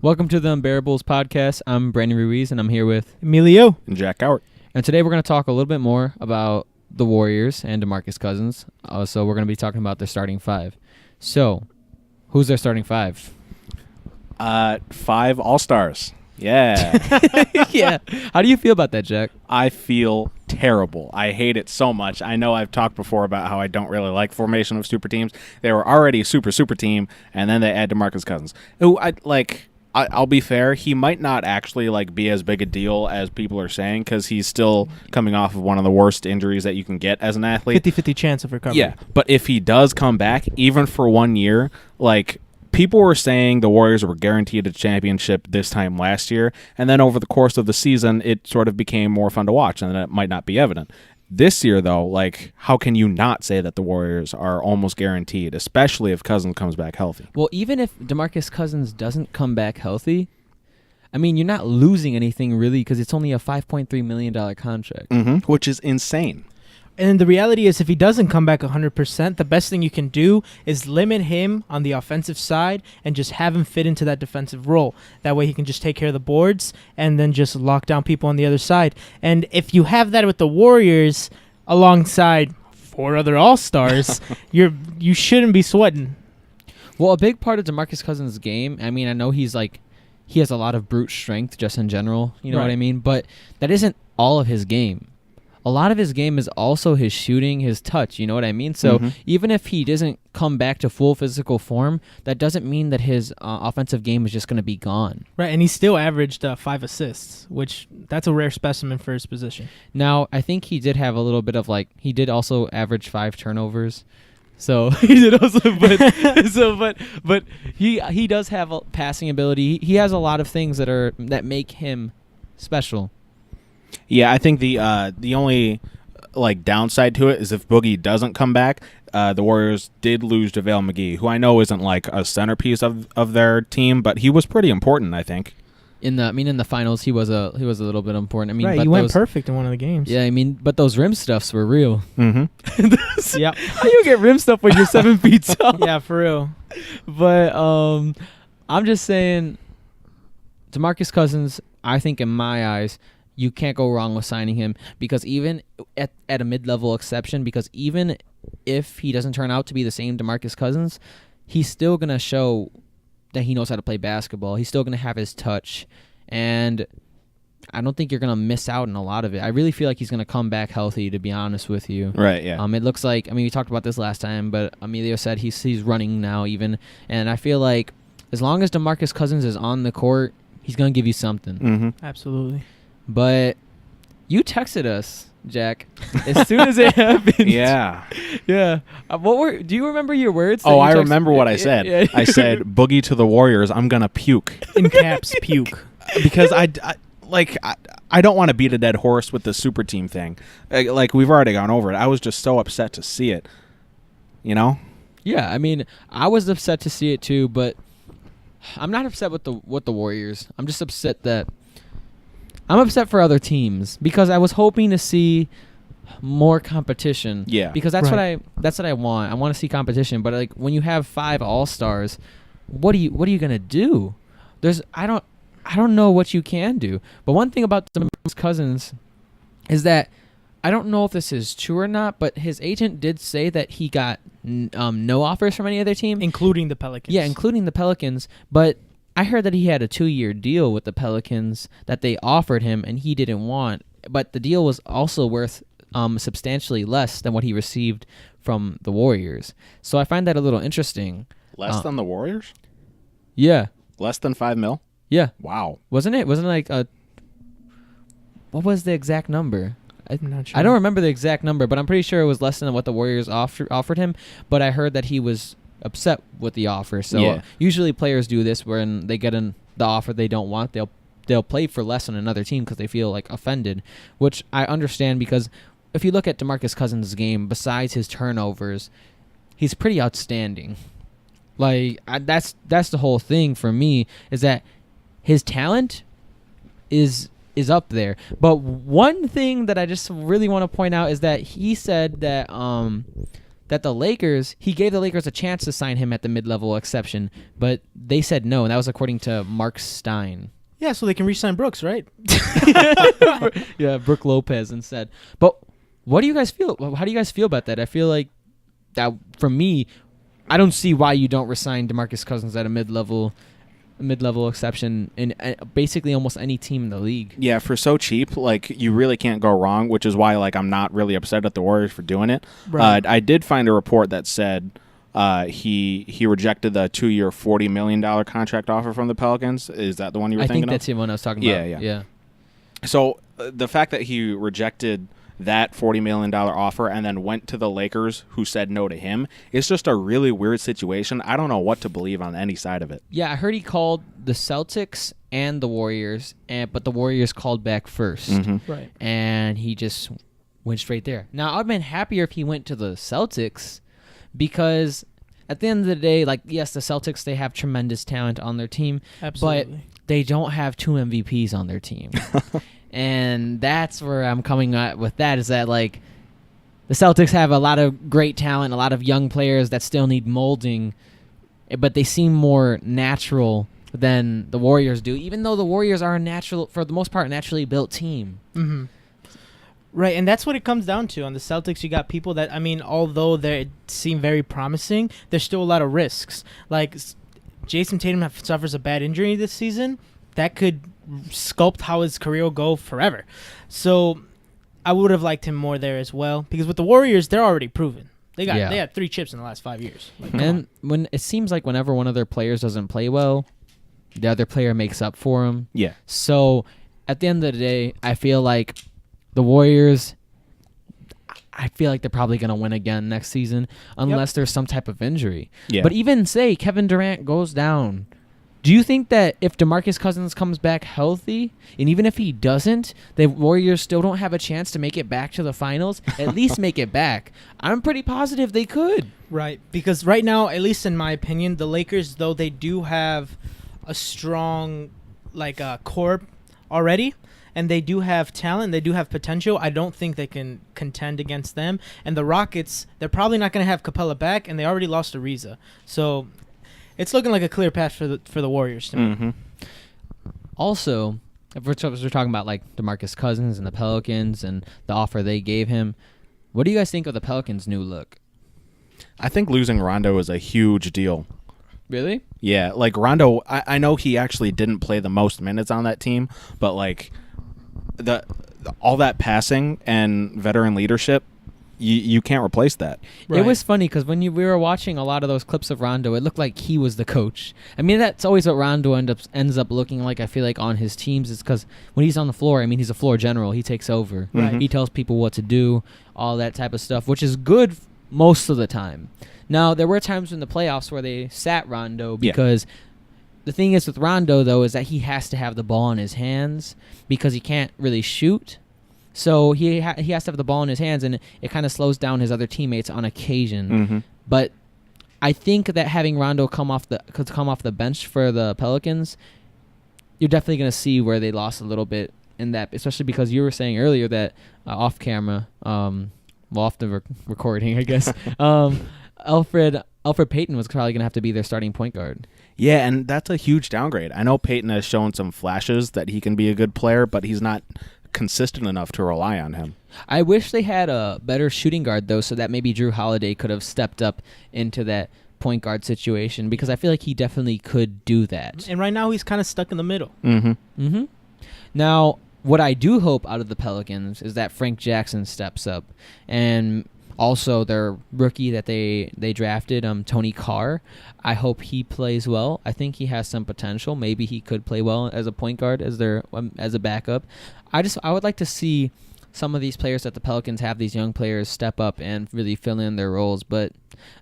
Welcome to the Unbearables podcast. I'm Brandon Ruiz, and I'm here with Emilio and Jack Cowart. And today we're going to talk a little bit more about the Warriors and DeMarcus Cousins. So we're going to be talking about their starting five. So, who's their starting five? 5 All-Stars. Yeah. Yeah. How do you feel about that, Jack? I feel terrible. I hate it so much. I know I've talked before about how I don't really like formation of super teams. They were already a super team, and then they add DeMarcus Cousins. Who I'll be fair, he might not actually be as big a deal as people are saying because he's still coming off of one of the worst injuries that you can get as an athlete. 50-50 chance of recovery. Yeah, but if he does come back, even for 1 year, people were saying the Warriors were guaranteed a championship this time last year, and then over the course of the season, it sort of became more fun to watch, and it might not be evident. This year, though, how can you not say that the Warriors are almost guaranteed, especially if Cousins comes back healthy? Well, even if DeMarcus Cousins doesn't come back healthy, I mean, you're not losing anything really because it's only a $5.3 million contract. Which is insane. And the reality is if he doesn't come back 100%, the best thing you can do is limit him on the offensive side and just have him fit into that defensive role. That way he can just take care of the boards and then just lock down people on the other side. And if you have that with the Warriors alongside 4 other All-Stars, you shouldn't be sweating. Well, a big part of DeMarcus Cousins' game, I mean, I know he has a lot of brute strength just in general, you know what I mean? But that isn't all of his game. A lot of his game is also his shooting, his touch, you know what I mean? So even if he doesn't come back to full physical form, that doesn't mean that his offensive game is just going to be gone. Right, and he still averaged 5 assists, which that's a rare specimen for his position. Now, I think he did have a little bit of he did also average 5 turnovers. So he did also, but he does have a passing ability. He has a lot of things that make him special. Yeah, I think the only downside to it is if Boogie doesn't come back, the Warriors did lose JaVale McGee, who I know isn't a centerpiece of their team, but he was pretty important, I think. In the finals, he was a little bit important. I mean, right, but he went perfect in one of the games. Yeah, I mean, but those rim stuffs were real. Mm-hmm. Yeah. How you get rim stuff when you're 7 feet tall? Yeah, for real. But I'm just saying, DeMarcus Cousins, I think in my eyes, you can't go wrong with signing him because even at a mid-level exception, because even if he doesn't turn out to be the same DeMarcus Cousins, he's still going to show that he knows how to play basketball. He's still going to have his touch, and I don't think you're going to miss out on a lot of it. I really feel like he's going to come back healthy, to be honest with you. Right, yeah. It looks like, we talked about this last time, but Emilio said he's running now even, and I feel like as long as DeMarcus Cousins is on the court, he's going to give you something. Mm-hmm. Absolutely. But you texted us, Jack, as soon as it happened. Yeah. Yeah. Do you remember your words? Oh, I remember what I said. Yeah. I said, Boogie to the Warriors, I'm going to puke. In caps, puke. Because I don't want to beat a dead horse with the super team thing. We've already gone over it. I was just so upset to see it. You know? Yeah, I mean, I was upset to see it too, but I'm not upset with the Warriors. I'm just upset that I'm upset for other teams because I was hoping to see more competition. Yeah. Because that's what I want. I want to see competition. But when you have 5 All-Stars, what are you gonna do? I don't know what you can do. But one thing about DeMarcus Cousins is that I don't know if this is true or not, but his agent did say that he got no offers from any other team, including the Pelicans. Yeah, including the Pelicans, but I heard that he had a 2-year deal with the Pelicans that they offered him and he didn't want. But the deal was also worth substantially less than what he received from the Warriors. So I find that a little interesting. Less than the Warriors? Yeah. Less than $5 million? Yeah. Wow. Wasn't it? Wasn't it what was the exact number? I'm not sure. I don't remember the exact number, but I'm pretty sure it was less than what the Warriors offered him. But I heard that he was upset with the offer. So usually players do this when they get the offer they don't want. They'll play for less on another team because they feel offended, which I understand because if you look at DeMarcus Cousins' game, besides his turnovers, he's pretty outstanding. That's the whole thing for me is that his talent is up there. But one thing that I just really want to point out is that he said that that he gave the Lakers a chance to sign him at the mid-level exception, but they said no, and that was according to Mark Stein. Yeah, so they can re-sign Brooks, right? Yeah, Brook Lopez instead. But what do you guys feel? How do you guys feel about that? I feel like that, for me, I don't see why you don't resign DeMarcus Cousins at a mid-level exception in basically almost any team in the league. Yeah, for so cheap, like, you really can't go wrong, which is why, like, I'm not really upset at the Warriors for doing it. Right. I did find a report that said he rejected the 2-year $40 million contract offer from the Pelicans. Is that the one you were thinking of? I think that's the one I was talking about. Yeah. So the fact that he rejected that $40 million offer and then went to the Lakers, who said no to him, is just a really weird situation. I don't know what to believe on any side of it. Yeah, I heard he called the Celtics and the Warriors, but the Warriors called back first. Mm-hmm. Right. And he just went straight there. Now, I would have been happier if he went to the Celtics, because at the end of the day, like, yes, the Celtics, they have tremendous talent on their team. Absolutely. But they don't have 2 MVPs on their team. And that's where I'm coming at with that, is that, like, the Celtics have a lot of great talent, a lot of young players that still need molding, but they seem more natural than the Warriors do, even though the Warriors are for the most part, naturally built team. Mm-hmm. Right, and that's what it comes down to. On the Celtics, you got people that, I mean, although they seem very promising, there's still a lot of risks. Like, Jason Tatum suffers a bad injury this season. That could sculpt how his career will go forever. So I would have liked him more there as well, because with the Warriors, they're already proven. They had 3 chips in the last 5 years. Like, and when it seems like whenever one of their players doesn't play well, the other player makes up for him. Yeah. So at the end of the day, I feel like the Warriors, I feel like they're probably going to win again next season unless there's some type of injury. Yeah. But even say Kevin Durant goes down, do you think that if DeMarcus Cousins comes back healthy, and even if he doesn't, the Warriors still don't have a chance to make it back to the finals? At least make it back. I'm pretty positive they could. right, because right now, at least in my opinion, the Lakers, though they do have a strong core already, and they do have talent, they do have potential, I don't think they can contend against them. And the Rockets, they're probably not going to have Capella back, and they already lost Ariza. So it's looking like a clear path for the Warriors to me. Mm-hmm. Also, if we're talking about like DeMarcus Cousins and the Pelicans and the offer they gave him, what do you guys think of the Pelicans' new look? I think losing Rondo is a huge deal. Really? Yeah, like Rondo, I know he actually didn't play the most minutes on that team, but like all that passing and veteran leadership, you can't replace that. Right. It was funny because when we were watching a lot of those clips of Rondo, it looked like he was the coach. I mean, that's always what Rondo ends up looking like, I feel like, on his teams, is because when he's on the floor, I mean, he's a floor general. He takes over. Right. He tells people what to do, all that type of stuff, which is good most of the time. Now, there were times in the playoffs where they sat Rondo because the thing is with Rondo, though, is that he has to have the ball in his hands because he can't really shoot. So he has to have the ball in his hands, and it kind of slows down his other teammates on occasion. Mm-hmm. But I think that having Rondo come off the bench for the Pelicans, you're definitely going to see where they lost a little bit in that, especially because you were saying earlier that off camera, off the recording, I guess, Alfred Payton was probably going to have to be their starting point guard. Yeah, and that's a huge downgrade. I know Payton has shown some flashes that he can be a good player, but he's not consistent enough to rely on him. I wish they had a better shooting guard, though, so that maybe Drew Holiday could have stepped up into that point guard situation, because I feel like he definitely could do that. And right now he's kind of stuck in the middle. Mm-hmm. Mm-hmm. Now, what I do hope out of the Pelicans is that Frank Jackson steps up, and also their rookie that they drafted, Tony Carr. I hope he plays well. I think he has some potential. Maybe he could play well as a point guard, as a backup. I would like to see some of these players that the Pelicans have, these young players, step up and really fill in their roles. But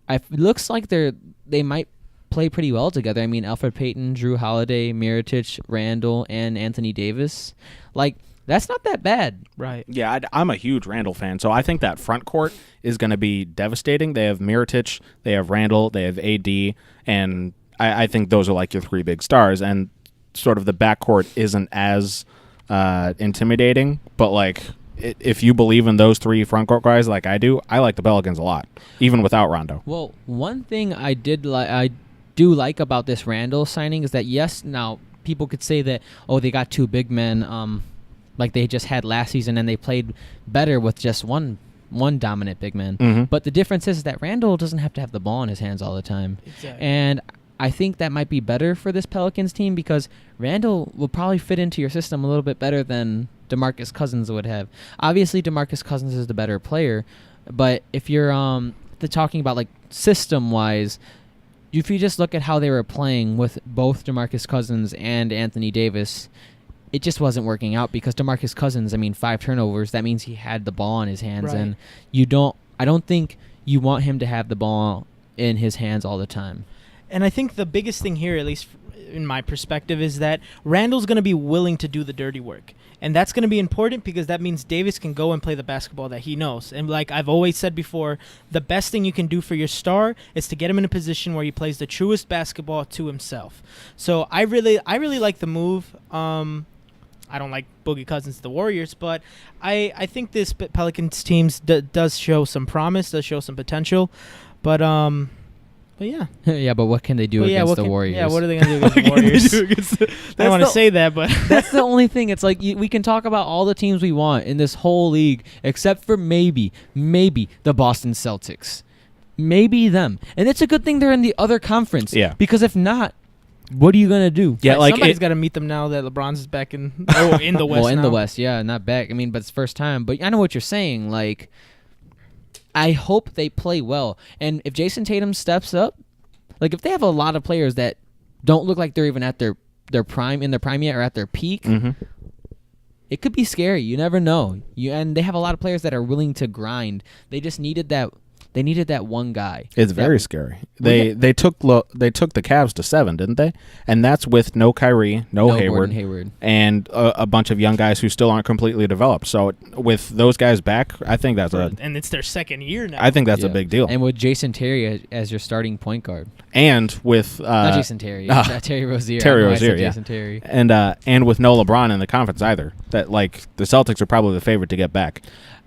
it looks like they might play pretty well together. I mean, Alfred Payton, Drew Holiday, Mirotic, Randall, and Anthony Davis. Like, that's not that bad. Right. Yeah, I'm a huge Randall fan, so I think that front court is going to be devastating. They have Mirotic, they have Randall, they have AD, and I think those are like your 3 big stars. And sort of the backcourt isn't as intimidating, but like if you believe in those three front court guys like I do, I like the Pelicans a lot, even without Rondo. Well, one thing I do like about this Randall signing is that, yes, now people could say that, oh, they got two big men like they just had last season, and they played better with just one dominant big man. Mm-hmm. But the difference is that Randall doesn't have to have the ball in his hands all the time. Exactly. And I think that might be better for this Pelicans team because Randall will probably fit into your system a little bit better than DeMarcus Cousins would have. Obviously, DeMarcus Cousins is the better player, but if you're talking about like system-wise, if you just look at how they were playing with both DeMarcus Cousins and Anthony Davis, it just wasn't working out because DeMarcus Cousins, 5 turnovers, that means he had the ball in his hands, Right. and I don't think you want him to have the ball in his hands all the time. And I think the biggest thing here, at least in my perspective, is that Randall's going to be willing to do the dirty work. And that's going to be important because that means Davis can go and play the basketball that he knows. And like I've always said before, the best thing you can do for your star is to get him in a position where he plays the truest basketball to himself. So I really like the move. I don't like Boogie Cousins to the Warriors, but I think this Pelicans team does show some promise, does show some potential. But yeah. Yeah, but what can they do against the Warriors? Yeah, what are they going to do against the Warriors? I don't want to say that, but that's the only thing. It's like we can talk about all the teams we want in this whole league, except for maybe the Boston Celtics. Maybe them. And it's a good thing they're in the other conference. Yeah. Because if not, what are you going to do? Yeah, like somebody's got to meet them now that LeBron's back in the West. Well, in now. the West, yeah, not back. But it's first time. But I know what you're saying. Like, I hope they play well. And if Jason Tatum steps up, like if they have a lot of players that don't look like they're even at their prime yet or at their peak, it could be scary. You never know. And they have a lot of players that are willing to grind. They just needed that. They needed that one guy. It's very scary. They took the Cavs to 7, didn't they? And that's with no Kyrie, no Hayward, and a bunch of young guys who still aren't completely developed. So with those guys back, I think and it's their second year now. I think that's a big deal. And with Jason Terry as your starting point guard, and with not Jason Terry, Terry Rozier. Jason Terry, and with no LeBron in the conference either. That like the Celtics are probably the favorite to get back.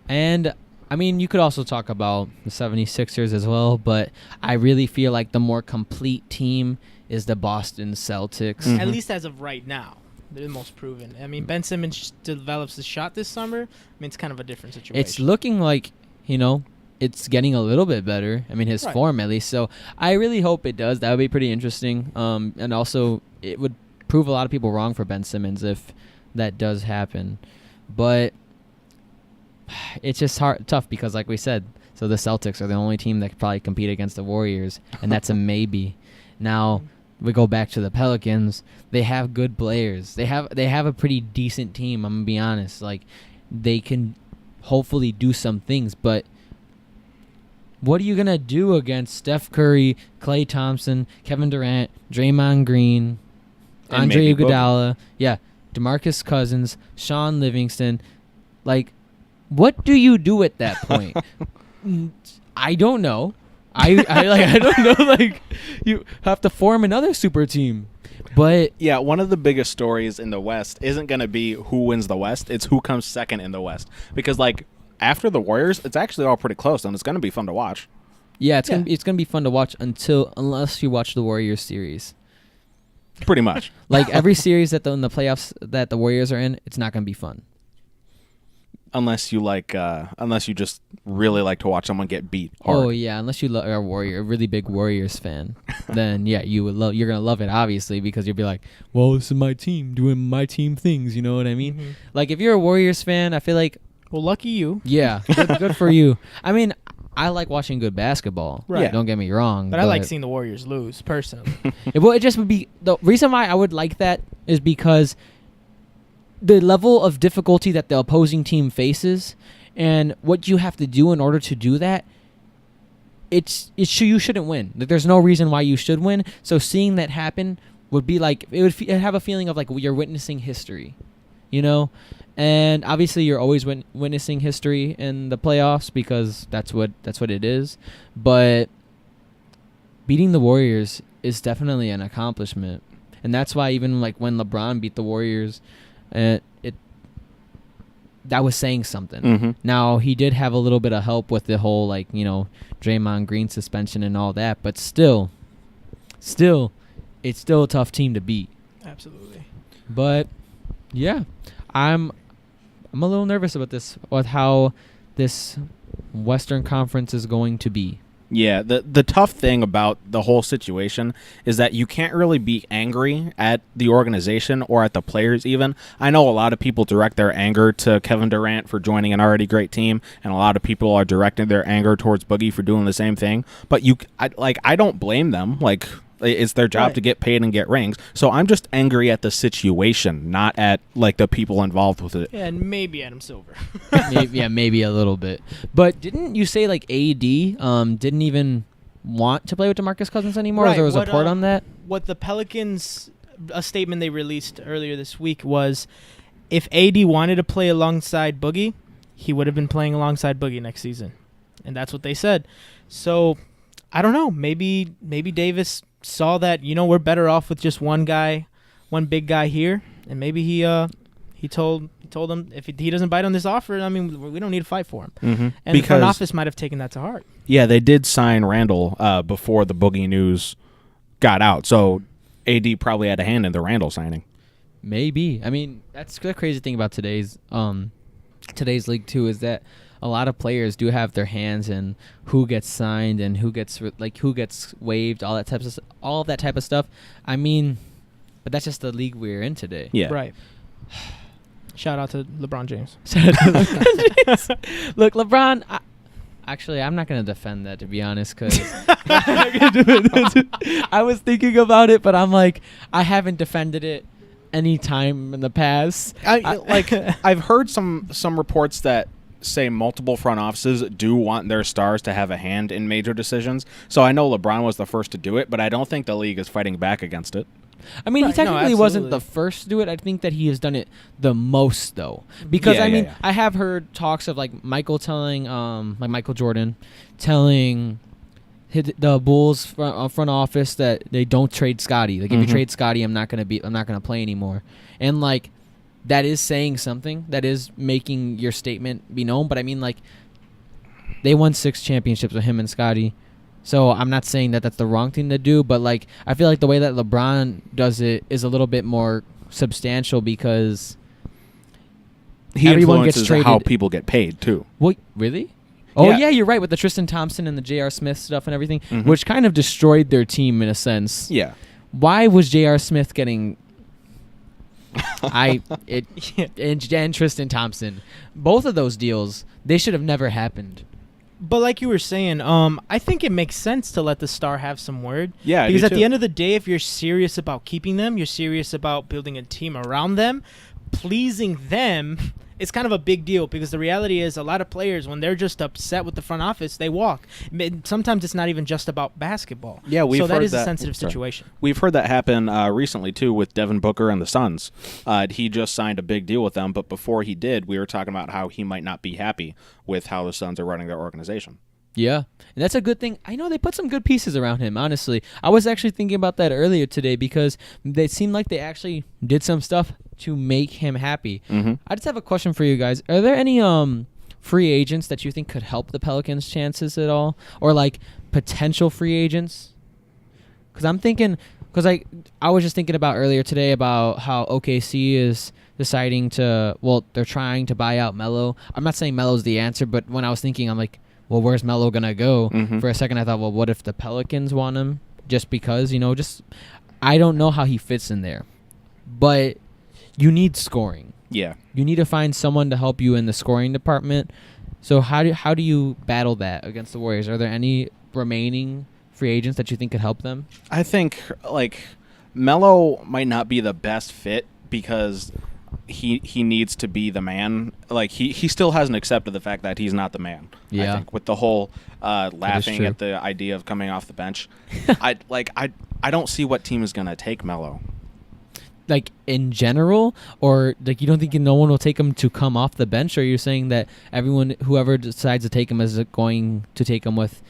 And you could also talk about the 76ers as well, but I really feel like the more complete team is the Boston Celtics. Mm-hmm. At least as of right now. They're the most proven. Ben Simmons develops the shot this summer. It's kind of a different situation. It's looking like, it's getting a little bit better. His form at least. So I really hope it does. That would be pretty interesting. And also, it would prove a lot of people wrong for Ben Simmons if that does happen. But it's just tough because, like we said, so the Celtics are the only team that could probably compete against the Warriors, and that's a maybe. Now we go back to the Pelicans. They have good players. They have a pretty decent team. I'm gonna be honest. Like they can hopefully do some things, but what are you gonna do against Steph Curry, Klay Thompson, Kevin Durant, Draymond Green, and Andre Iguodala, DeMarcus Cousins, Sean Livingston, like? What do you do at that point? I don't know. I don't know. Like you have to form another super team, but yeah, one of the biggest stories in the West isn't going to be who wins the West; it's who comes second in the West. Because like after the Warriors, it's actually all pretty close, and it's going to be fun to watch. Yeah, it's gonna be fun to watch unless you watch the Warriors series. Pretty much. Like every series in the playoffs that the Warriors are in, it's not gonna be fun. Unless you just really like to watch someone get beat hard. Oh yeah, unless you are a really big Warriors fan, then yeah, you're gonna love it obviously because you'll be like, well, this is my team doing my team things. You know what I mean? Mm-hmm. Like if you're a Warriors fan, I feel like, well, lucky you. Yeah, good for you. I like watching good basketball. Right. Don't get me wrong. But I like seeing the Warriors lose personally. It just would be the reason why I would like that is because the level of difficulty that the opposing team faces and what you have to do in order to do that, you shouldn't win. There's no reason why you should win. So seeing that happen would be like it'd have a feeling of like you're witnessing history, And obviously you're always witnessing history in the playoffs because that's what it is. But beating the Warriors is definitely an accomplishment, and that's why even like when LeBron beat the Warriors. that was saying something. Mm-hmm. Now, he did have a little bit of help with the whole, like, Draymond Green suspension and all that, but still, it's still a tough team to beat. Absolutely. But yeah, I'm a little nervous about this, with how this Western Conference is going to be. Yeah, the tough thing about the whole situation is that you can't really be angry at the organization or at the players even. I know a lot of people direct their anger to Kevin Durant for joining an already great team, and a lot of people are directing their anger towards Boogie for doing the same thing. But I don't blame them. Like, it's their job to get paid and get rings. So I'm just angry at the situation, not at like the people involved with it. Yeah, and maybe Adam Silver. maybe a little bit. But didn't you say like AD didn't even want to play with DeMarcus Cousins anymore? Right. There was a report on that. What the Pelicans, a statement they released earlier this week was, if AD wanted to play alongside Boogie, he would have been playing alongside Boogie next season, and that's what they said. So I don't know. Maybe Davis saw that, we're better off with just one big guy here, and maybe he told him if he doesn't bite on this offer, I mean, we don't need to fight for him. Mm-hmm. And the front office might have taken that to heart. Yeah, they did sign Randall before the Boogie news got out, so AD probably had a hand in the Randall signing. Maybe. I mean, that's the crazy thing about today's league too, is that a lot of players do have their hands in who gets signed and who gets waived, all that type of stuff. I mean, but that's just the league we're in today. Yeah. Right. Shout out to LeBron James. Look, LeBron. I'm not going to defend that, to be honest, because I was thinking about it, but I'm like, I haven't defended it any time in the past. I've heard some reports that say multiple front offices do want their stars to have a hand in major decisions. So I know LeBron was the first to do it, but I don't think the league is fighting back against it. I mean, he technically wasn't the first to do it. I think that he has done it the most, though. Because, I have heard talks of, like, Michael Jordan telling the Bulls front office that they don't trade Scottie. Like, if you trade Scottie, I'm not gonna play anymore. And, like, that is saying something. That is making your statement be known. But, I mean, like, they won 6 championships with him and Scottie. So I'm not saying that that's the wrong thing to do, but like I feel like the way that LeBron does it is a little bit more substantial because everyone gets traded. How people get paid too. What, really? Oh yeah, you're right, with the Tristan Thompson and the J.R. Smith stuff and everything, which kind of destroyed their team in a sense. Yeah. Why was J.R. Smith getting? And Tristan Thompson, both of those deals, they should have never happened. But like you were saying, I think it makes sense to let the star have some word. Yeah, because at the end of the day, if you're serious about keeping them, you're serious about building a team around them, pleasing them, it's kind of a big deal because the reality is a lot of players, when they're just upset with the front office, they walk. Sometimes it's not even just about basketball. Yeah, so that is a sensitive situation. We've heard that happen recently, too, with Devin Booker and the Suns. He just signed a big deal with them, but before he did, we were talking about how he might not be happy with how the Suns are running their organization. Yeah, and that's a good thing. I know they put some good pieces around him, honestly. I was actually thinking about that earlier today because they seemed like they actually did some stuff to make him happy. I just have a question for you guys. Are there any free agents that you think could help the Pelicans' chances at all? Or, like, potential free agents? Because I'm thinking... Because I was just thinking about earlier today about how OKC is deciding to... Well, they're trying to buy out Melo. I'm not saying Melo's the answer, but when I was thinking, I'm like... Well, where's Melo going to go? For a second, I thought, well, what if the Pelicans want him? Just because, I don't know how he fits in there. But you need scoring. Yeah. You need to find someone to help you in the scoring department. So how do you battle that against the Warriors? Are there any remaining free agents that you think could help them? I think, Melo might not be the best fit because... He needs to be the man. Like he still hasn't accepted the fact that he's not the man. Yeah. I think with the whole laughing at the idea of coming off the bench. I don't see what team is gonna take Melo. Like in general, or like you don't think no one will take him to come off the bench, or you're saying that whoever decides to take him is going to take him with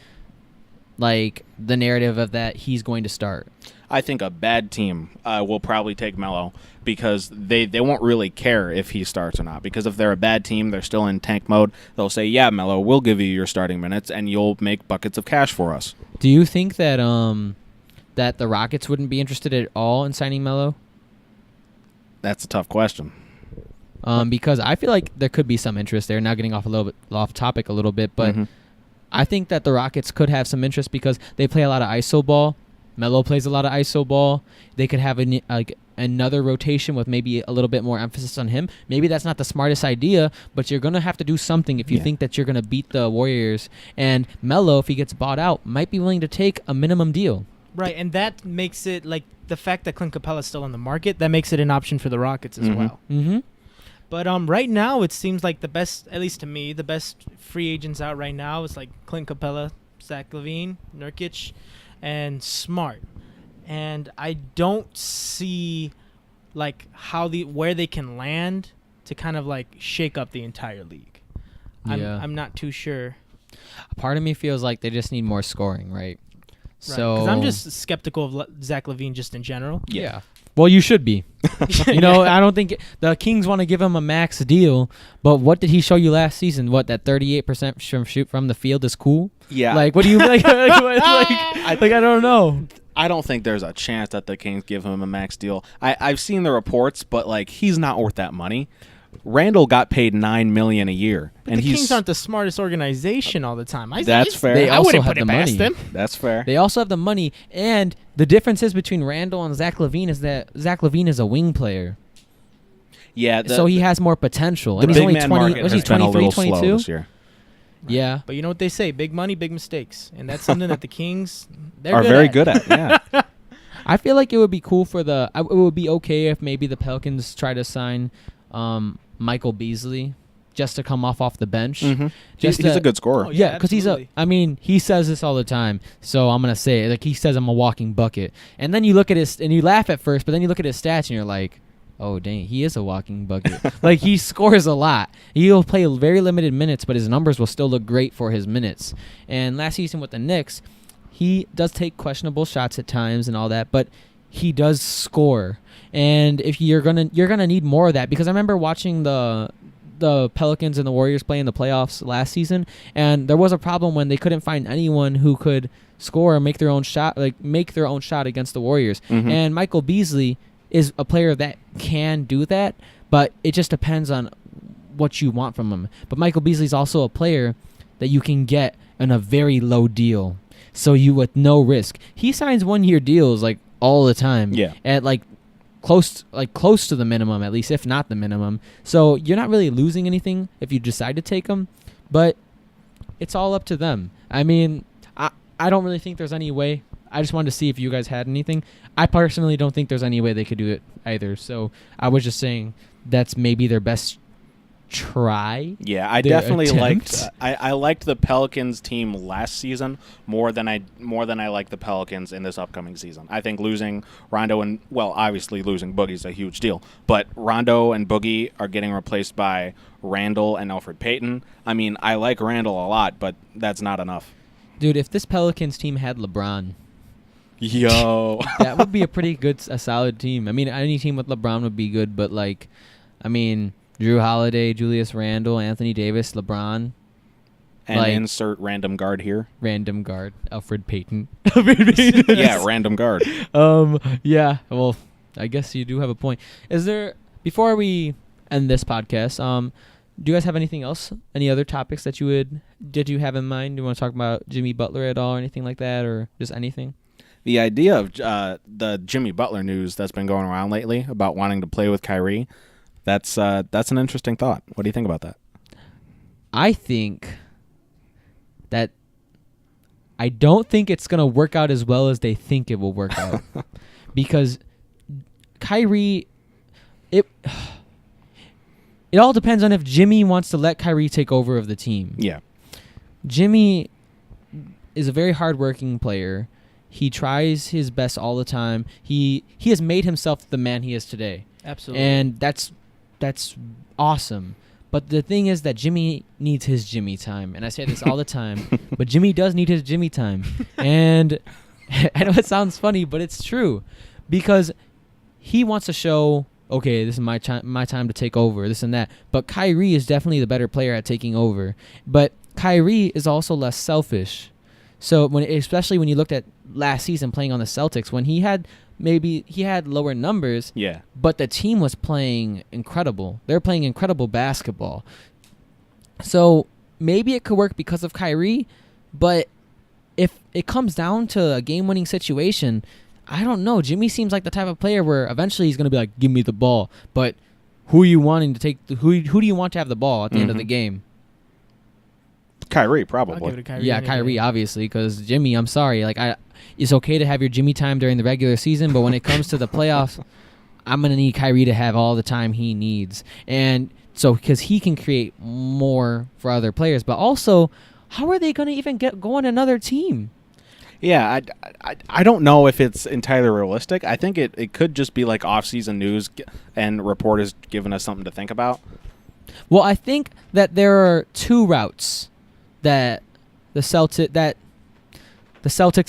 like the narrative of that he's going to start? I think a bad team will probably take Melo because they won't really care if he starts or not. Because if they're a bad team, they're still in tank mode. They'll say, yeah, Melo, we'll give you your starting minutes, and you'll make buckets of cash for us. Do you think that that the Rockets wouldn't be interested at all in signing Melo? That's a tough question. Because I feel like there could be some interest there. Now getting off topic a little bit, but I think that the Rockets could have some interest because they play a lot of ISO ball. Melo plays a lot of ISO ball. They could have another rotation with maybe a little bit more emphasis on him. Maybe that's not the smartest idea, but you're going to have to do something if you think that you're going to beat the Warriors. And Melo, if he gets bought out, might be willing to take a minimum deal. Right, and that makes it, like, the fact that Clint Capella's still on the market, that makes it an option for the Rockets as well. Mm-hmm. But right now, it seems like the best, at least to me, the best free agents out right now is, like, Clint Capella, Zach LaVine, Nurkic, and Smart. And I don't see, like, where they can land to kind of, like, shake up the entire league. I'm not too sure. A part of me feels like they just need more scoring, right? So, because I'm just skeptical of Zach LaVine just in general. Yeah. Well, you should be. I don't think the Kings want to give him a max deal, but what did he show you last season? What, that 38% shoot from the field is cool? Yeah. Like, what do you like? I don't know. I don't think there's a chance that the Kings give him a max deal. I've seen the reports, but like he's not worth that money. Randall got paid $9 million a year, but the Kings aren't the smartest organization all the time. That's fair. They I also wouldn't have put it the past money. them. That's fair. They also have the money, and the difference is between Randall and Zach LaVine is that Zach LaVine is a wing player. Yeah. So he has more potential. The and he's big only man 20. market Was has he been a 23, little slow 22? this year. Yeah. But you know what they say: big money, big mistakes, and that's something that the Kings are very good at. Yeah. I feel like it would be cool for it would be okay if maybe the Pelicans try to sign Michael Beasley just to come off the bench. Mm-hmm. He's a good scorer. Oh, Yeah, because he says this all the time, so I'm gonna say it. Like, he says I'm a walking bucket, and then you look at and you laugh at first, but then you look at his stats and you're like, oh dang, he is a walking bucket. Like, he scores a lot. He'll play very limited minutes, but his numbers will still look great for his minutes. And last season with the Knicks, he does take questionable shots at times and all that, but he does score. And if you're gonna need more of that, because I remember watching the Pelicans and the Warriors play in the playoffs last season, and there was a problem when they couldn't find anyone who could score and make their own shot against the Warriors. Mm-hmm. And Michael Beasley is a player that can do that, but it just depends on what you want from him. But Michael Beasley's also a player that you can get on a very low deal, so you with no risk. He signs 1-year deals like all the time. Yeah. At close to the minimum, at least, if not the minimum. So you're not really losing anything if you decide to take them, but it's all up to them. I mean, I don't really think there's any way. I just wanted to see if you guys had anything. I personally don't think there's any way they could do it either. So I was just saying that's maybe their best try. Yeah, I definitely liked the Pelicans team last season more than I like the Pelicans in this upcoming season. I think losing Rondo and obviously losing Boogie's a huge deal, but Rondo and Boogie are getting replaced by Randall and Elfrid Payton. I mean, I like Randall a lot, but that's not enough. Dude, if this Pelicans team had LeBron, that would be a solid team. I mean, any team with LeBron would be good, but Drew Holiday, Julius Randle, Anthony Davis, LeBron. And insert random guard here. Random guard. Elfrid Payton. Yeah, random guard. Yeah, well, I guess you do have a point. Before we end this podcast, do you guys have anything else? Any other topics that you have in mind? Do you want to talk about Jimmy Butler at all or anything like that, or just anything? The idea of the Jimmy Butler news that's been going around lately about wanting to play with Kyrie, that's an interesting thought. What do you think about that? I think that I don't think it's going to work out as well as they think it will work out. Because Kyrie, it all depends on if Jimmy wants to let Kyrie take over of the team. Yeah. Jimmy is a very hardworking player. He tries his best all the time. He has made himself the man he is today. Absolutely. And that's awesome. But the thing is that Jimmy needs his Jimmy time. And I say this all the time. But Jimmy does need his Jimmy time. And I know it sounds funny, but it's true. Because he wants to show, okay, this is my time to take over, this and that. But Kyrie is definitely the better player at taking over. But Kyrie is also less selfish. So especially when you looked at last season playing on the Celtics, when he had lower numbers, but the team was playing incredible. They're playing incredible basketball. So maybe it could work because of Kyrie, but if it comes down to a game-winning situation, I don't know. Jimmy seems like the type of player where eventually he's going to be like, give me the ball. But who are you wanting to take? Who do you want to have the ball at the end of the game? Kyrie, probably. I'll give it to Kyrie. Yeah, Kyrie, obviously, because Jimmy, I'm sorry. It's okay to have your Jimmy time during the regular season, but when it comes to the playoffs, I'm going to need Kyrie to have all the time he needs. And so, because he can create more for other players, but also, how are they going to even go on another team? Yeah, I don't know if it's entirely realistic. I think it could just be like off-season news and reporters giving us something to think about. Well, I think that there are two routes that the Celtics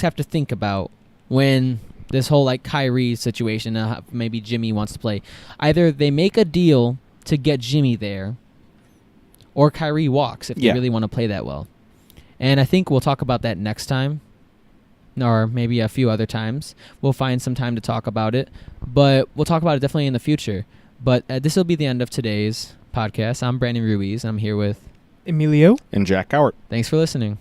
have to think about when this whole like Kyrie situation, maybe Jimmy wants to play. Either they make a deal to get Jimmy there, or Kyrie walks if they really want to play that well. And I think we'll talk about that next time, or maybe a few other times. We'll find some time to talk about it, but we'll talk about it definitely in the future. But this will be the end of today's podcast. I'm Brandon Ruiz, and I'm here with Emilio and Jack Cowart. Thanks for listening.